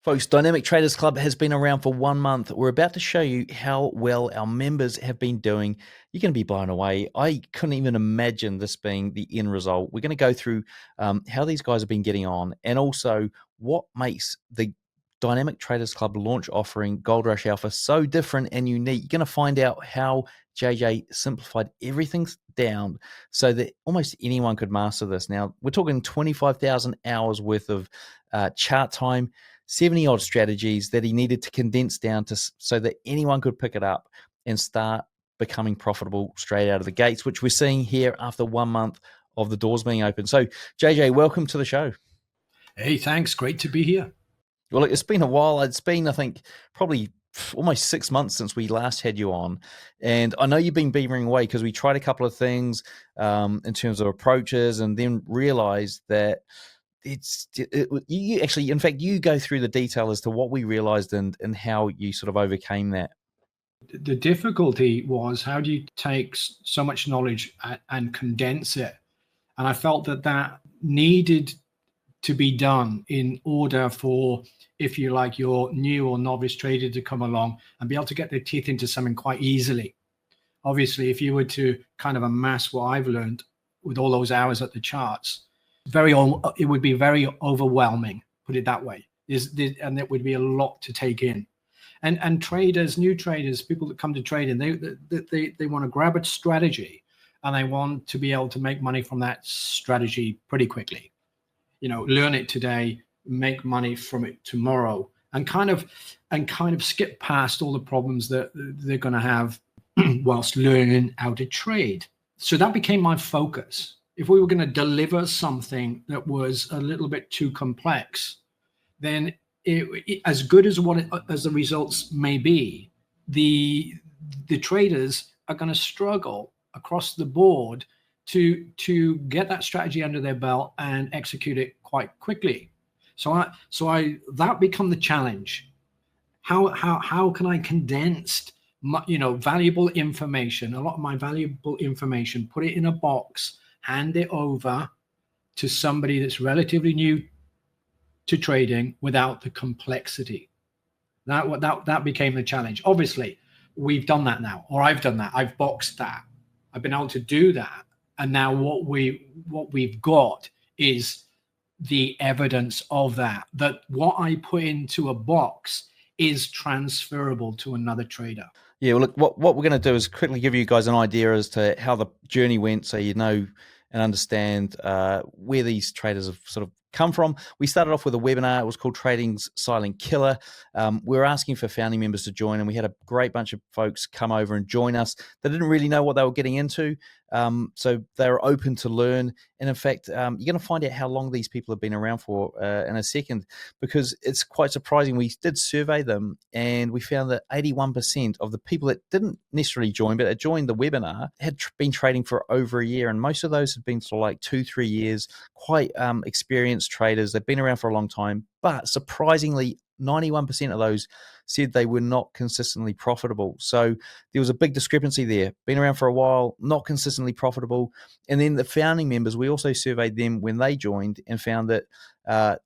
Folks, Dynamic Traders Club has been around for 1 month. We're about to show you how well our members have been doing. You're going to be blown away. I couldn't even imagine this being the end result. We're going to go through how these guys have been getting on, and also what makes the Dynamic Traders Club launch offering Gold Rush Alpha so different and unique. You're going to find out how JJ simplified everything down so that almost anyone could master this. Now, we're talking 25,000 hours worth of chart time, 70 odd strategies that he needed to condense down to so that anyone could pick it up and start becoming profitable straight out of the gates, which we're seeing here after 1 month of the doors being open. So, JJ, welcome to the show. Hey, thanks. Great to be here. Well, it's been a while. It's been, I think, probably almost 6 months since we last had you on. And I know you've been beavering away because we tried a couple of things in terms of approaches and then realized that you actually, in fact, you go through the detail as to what we realized and how you sort of overcame that. The difficulty was, how do you take so much knowledge and condense it? And I felt that needed to be done in order for, if you like, your new or novice trader to come along and be able to get their teeth into something quite easily. Obviously, if you were to kind of amass what I've learned with all those hours at the charts, it would be very overwhelming, put it that way. And it would be a lot to take in. And traders, new traders, people that come to trading, they want to grab a strategy and they want to be able to make money from that strategy pretty quickly. You know, learn it today, make money from it tomorrow, and kind of skip past all the problems that they're going to have whilst learning how to trade. So that became my focus. If we were going to deliver something that was a little bit too complex, then as good as as the results may be, the traders are going to struggle across the board to get that strategy under their belt and execute it quite quickly. So that become the challenge. How can I condense valuable information, a lot of my valuable information, put it in a box, hand it over to somebody that's relatively new to trading without the complexity. That became the challenge. Obviously, we've done that now, or I've done that. I've boxed that. I've been able to do that. And now what we've got is the evidence of that what I put into a box is transferable to another trader. Yeah, well, look, what we're going to do is quickly give you guys an idea as to how the journey went, so you know and understand where these traders have sort of come from. We started off with a webinar. It was called Trading's Silent Killer. We were asking for founding members to join, and we had a great bunch of folks come over and join us. They didn't really know what they were getting into, so they were open to learn. And in fact, you're going to find out how long these people have been around for in a second, because it's quite surprising. We did survey them, and we found that 81% of the people that didn't necessarily join, but had joined the webinar, had been trading for over a year, and most of those had been sort of like 2-3 years, quite experienced traders. They've been around for a long time, but surprisingly 91% of those said they were not consistently profitable. So there was a big discrepancy there. Been around for a while, not consistently profitable. And then the founding members, we also surveyed them when they joined and found that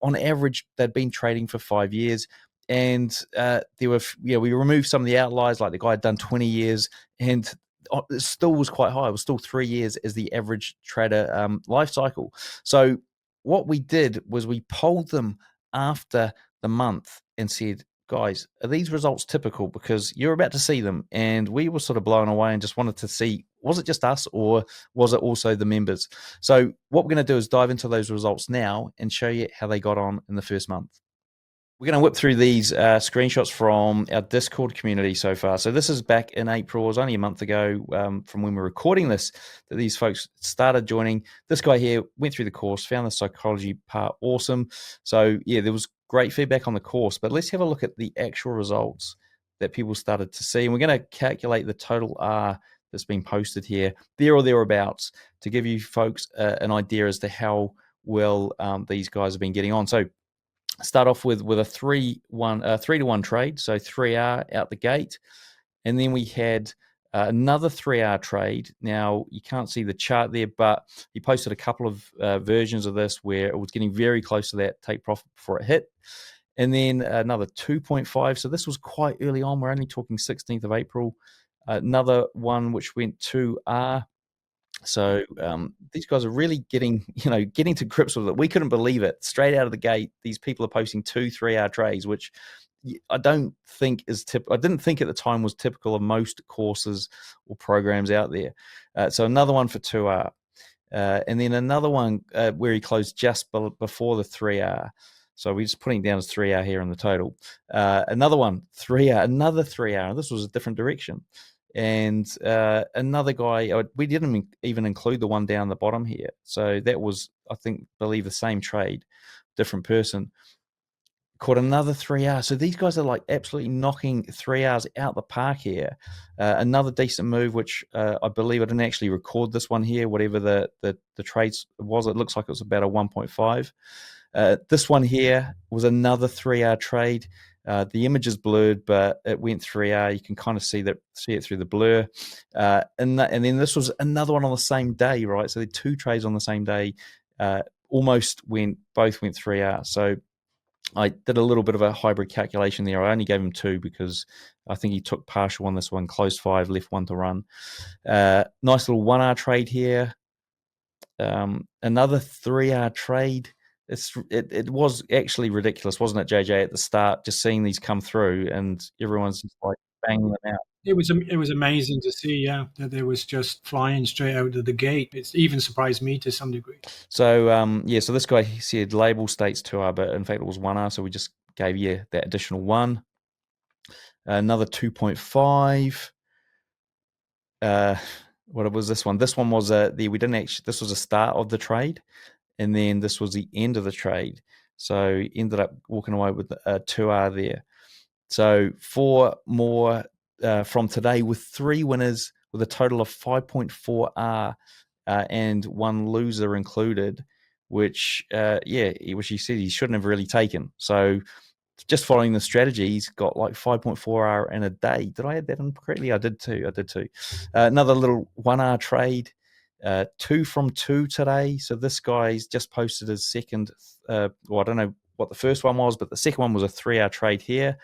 on average they'd been trading for 5 years. And there were, we removed some of the outliers, like the guy had done 20 years, and it still was quite high. It was still 3 years as the average trader life cycle. So what we did was we polled them after the month and said, guys, are these results typical? Because you're about to see them. And we were sort of blown away and just wanted to see, was it just us or was it also the members? So what we're going to do is dive into those results now and show you how they got on in the first month. We're going to whip through these screenshots from our Discord community so far. So this is back in April. It was only a month ago from when we're recording this that these folks started joining. This guy here went through the course, found the psychology part awesome. So yeah, there was great feedback on the course. But let's have a look at the actual results that people started to see. And we're going to calculate the total R that's been posted here, there or thereabouts, to give you folks an idea as to how well these guys have been getting on. So start off with a 3-to-1 trade, so 3R out the gate, and then we had another 3R trade. Now you can't see the chart there, but he posted a couple of versions of this where it was getting very close to that take profit before it hit, And then another 2.5. So this was quite early on. We're only talking 16th of April. Another one which went 2R. So these guys are really getting to grips with it. We couldn't believe it. Straight out of the gate, these people are posting 2-3 hour trades, which I don't think is I didn't think at the time was typical of most courses or programs out there. So another one for 2R. And then another one where he closed just before the 3R. So we're just putting down as 3R here in the total. Another one, 3R, another 3R. This was a different direction. And another guy, we didn't even include the one down the bottom here. So that was, I believe the same trade, different person. Caught another 3R. So these guys are like absolutely knocking 3Rs out the park here. Another decent move, which I believe I didn't actually record this one here, whatever the trades was. It looks like it was about a 1.5. This one here was another 3R trade. The image is blurred, but it went 3R. You can kind of see it through the blur. And then this was another one on the same day, right? So the two trades on the same day both went 3R. So I did a little bit of a hybrid calculation there. I only gave him 2 because I think he took partial on this one, closed 5, left 1 to run. Nice little 1R trade here. Another 3R trade. It was actually ridiculous, wasn't it, JJ, at the start, just seeing these come through and everyone's just like banging them out. It was amazing to see, that there was just flying straight out of the gate. It's even surprised me to some degree. So so this guy, he said label states 2R, but in fact it was 1R, so we just gave you that additional 1. Another 2.5. What was this one? This one was this was a start of the trade, and then this was the end of the trade. So ended up walking away with a 2R there. So 4 more from today with 3 winners with a total of 5.4R and 1 loser included, which he said he shouldn't have really taken. So just following the strategy, he's got like 5.4R in a day. Did I add that in correctly? I did too. Another little 1R trade, 2 from 2 today. So this guy's just posted his second. I don't know what the first one was, but the second one was a 3R trade here.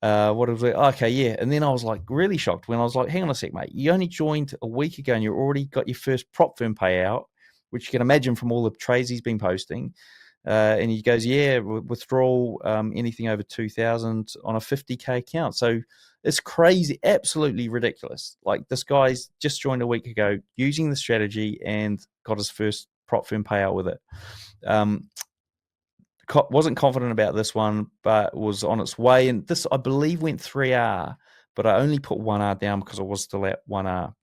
What was it? Okay, yeah. And then I was like really shocked when I was like, hang on a sec, mate. You only joined a week ago and you already got your first prop firm payout, which you can imagine from all the trades he's been posting. And he goes, yeah, withdrawal anything over 2,000 on a 50K account. So it's crazy, absolutely ridiculous. Like this guy's just joined a week ago using the strategy and got his first prop firm payout with it. Wasn't confident about this one, but was on its way. And this, I believe, went 3R, but I only put 1R down because I was still at 1R.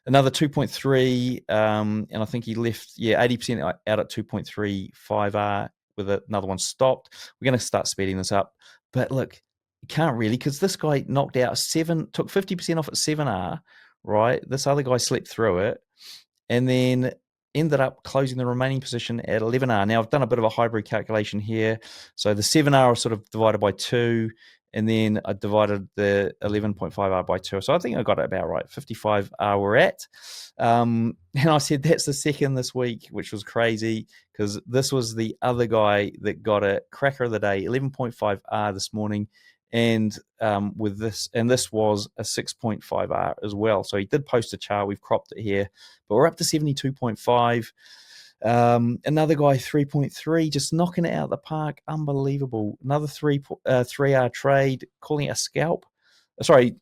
Another 2.3, and I think he left, 80% out at 2.35R with another one stopped. We're going to start speeding this up. But look, you can't really, because this guy knocked out took 50% off at 7R, right? This other guy slept through it. And then ended up closing the remaining position at 11R. Now, I've done a bit of a hybrid calculation here. So the 7R is sort of divided by 2, and then I divided the 11.5R by 2. So I think I got it about right. 55R we're at. And I said that's the second this week, which was crazy because this was the other guy that got a cracker of the day, 11.5R this morning. And with this, and this was a 6.5R as well. So he did post a chart. We've cropped it here, but we're up to 72.5. Another guy, 3.3, just knocking it out of the park. Unbelievable. Another 3R trade, calling it a scalp. Sorry.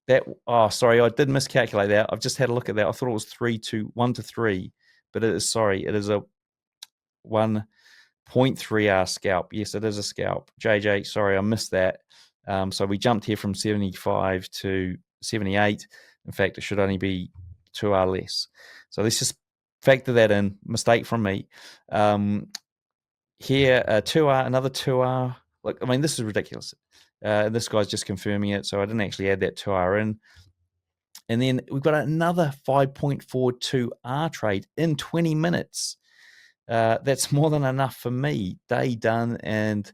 I did miscalculate that. I've just had a look at that. I thought it was 1 to 3, but it is a 1.3R scalp. Yes, it is a scalp. JJ, sorry, I missed that. So we jumped here from 75 to 78. In fact, it should only be 2R less. So let's just factor that in. Mistake from me. Here, 2R, another 2R. Look, I mean, this is ridiculous. This guy's just confirming it, so I didn't actually add that 2R in. And then we've got another 5.42R trade in 20 minutes. That's more than enough for me. Day done and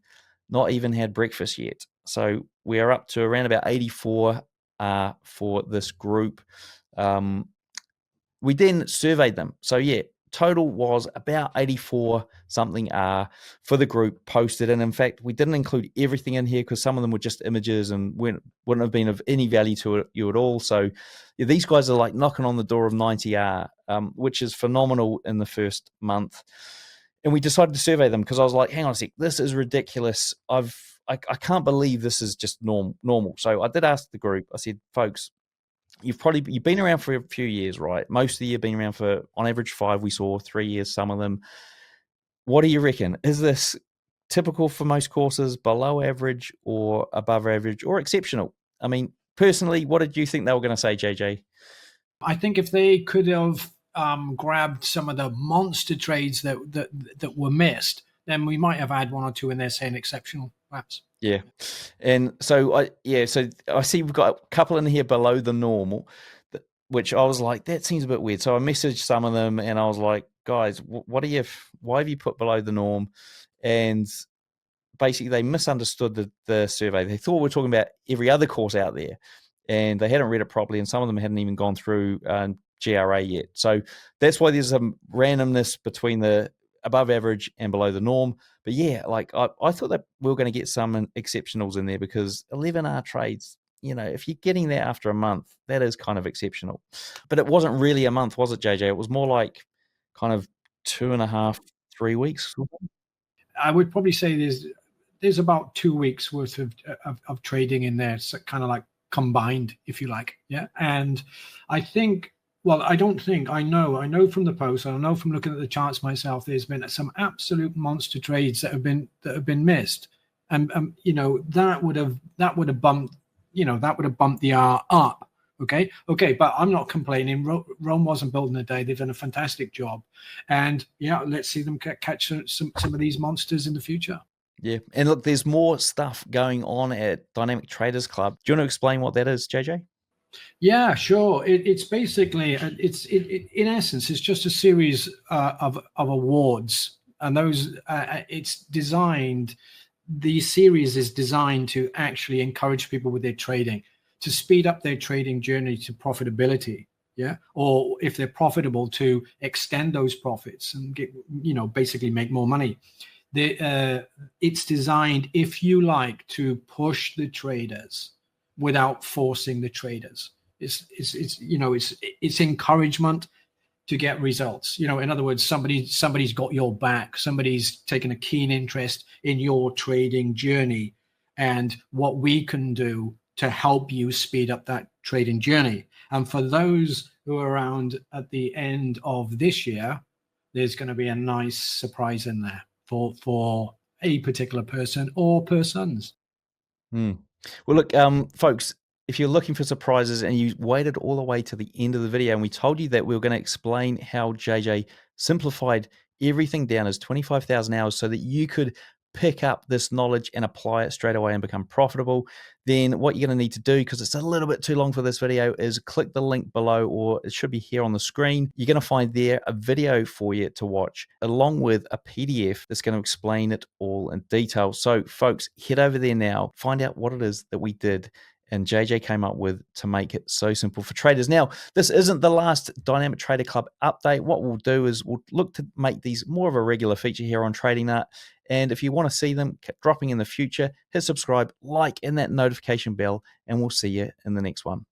not even had breakfast yet. So we are up to around about 84 for this group. We then surveyed them. So total was about 84 something for the group posted. And in fact, we didn't include everything in here because some of them were just images and wouldn't have been of any value to you at all. So yeah, these guys are like knocking on the door of 90R, which is phenomenal in the first month. And we decided to survey them because I was like, hang on a sec, this is ridiculous. I can't believe this is just normal. So I did ask the group, I said, folks, you've been around for a few years, right? Most of the year been around for, on average, 5, we saw 3 years, some of them. What do you reckon? Is this typical for most courses, below average or above average or exceptional? I mean, personally, what did you think they were going to say, JJ? I think if they could have grabbed some of the monster trades that were missed, then we might have had 1 or 2 in there saying exceptional, perhaps. Yeah. And so I see we've got a couple in here below the normal, which I was like, that seems a bit weird. So I messaged some of them and I was like, guys, why have you put below the norm? And basically they misunderstood the survey. They thought we were talking about every other course out there and they hadn't read it properly. And some of them hadn't even gone through GRA yet. So that's why there's some randomness between the above average and below the norm. But yeah, like I thought that we were going to get some exceptionals in there because 11R trades, if you're getting that after a month, that is kind of exceptional. But it wasn't really a month, was it, JJ? It was more like kind of 2.5, 3 weeks. I would probably say there's about 2 weeks worth of trading in there, so kind of like combined, if you like. Yeah. And I think, well, I know from the post, I know from looking at the charts myself, there's been some absolute monster trades that have been missed. And that would have bumped the R up. Okay, but I'm not complaining. Rome wasn't built in a day. They've done a fantastic job, and yeah, let's see them catch some of these monsters in the future. Yeah, and look, there's more stuff going on at Dynamic Traders Club. Do you want to explain what that is, JJ? Yeah, sure. It's basically in essence, it's just a series of awards, and those it's designed. The series is designed to actually encourage people with their trading, to speed up their trading journey to profitability. Yeah. Or if they're profitable, to extend those profits and get, basically make more money. It's designed, if you like, to push the traders without forcing the traders. It's encouragement to get results. In other words, somebody's got your back. Somebody's taken a keen interest in your trading journey and what we can do to help you speed up that trading journey. And for those who are around at the end of this year, there's going to be a nice surprise in there for a particular person or persons. Well, look, folks, if you're looking for surprises and you waited all the way to the end of the video and we told you that we were going to explain how JJ simplified everything down as 25,000 hours so that you could pick up this knowledge and apply it straight away and become profitable, then what you're going to need to do, because it's a little bit too long for this video, is click the link below, or it should be here on the screen. You're going to find there a video for you to watch along with a PDF that's going to explain it all in detail. So folks, head over there now, find out what it is that we did and JJ came up with to make it so simple for traders. Now, this isn't the last Dynamic Trader Club update. What we'll do is we'll look to make these more of a regular feature here on Trading Nut. And if you want to see them dropping in the future, hit subscribe, like, and that notification bell, and we'll see you in the next one.